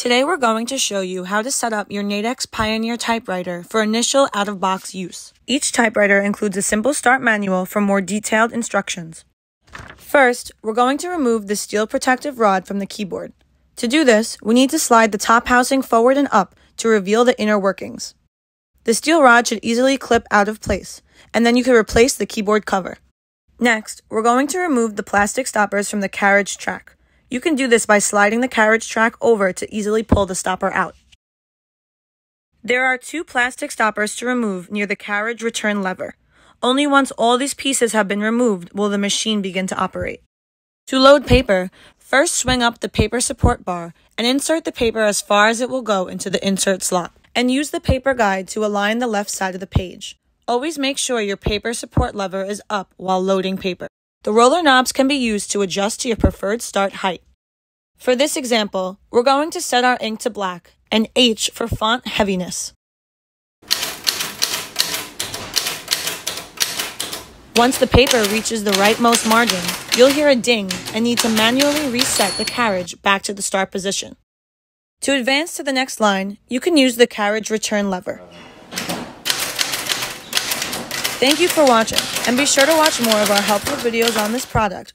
Today we're going to show you how to set up your Nadex Pioneer typewriter for initial out-of-box use. Each typewriter includes a simple start manual for more detailed instructions. First, we're going to remove the steel protective rod from the keyboard. To do this, we need to slide the top housing forward and up to reveal the inner workings. The steel rod should easily clip out of place, and then you can replace the keyboard cover. Next, we're going to remove the plastic stoppers from the carriage track. You can do this by sliding the carriage track over to easily pull the stopper out. There are two plastic stoppers to remove near the carriage return lever. Only once all these pieces have been removed will the machine begin to operate. To load paper, first swing up the paper support bar and insert the paper as far as it will go into the insert slot, and use the paper guide to align the left side of the page. Always make sure your paper support lever is up while loading paper. The roller knobs can be used to adjust to your preferred start height. For this example, we're going to set our ink to black and H for font heaviness. Once the paper reaches the rightmost margin, you'll hear a ding and need to manually reset the carriage back to the start position. To advance to the next line, you can use the carriage return lever. Thank you for watching, and be sure to watch more of our helpful videos on this product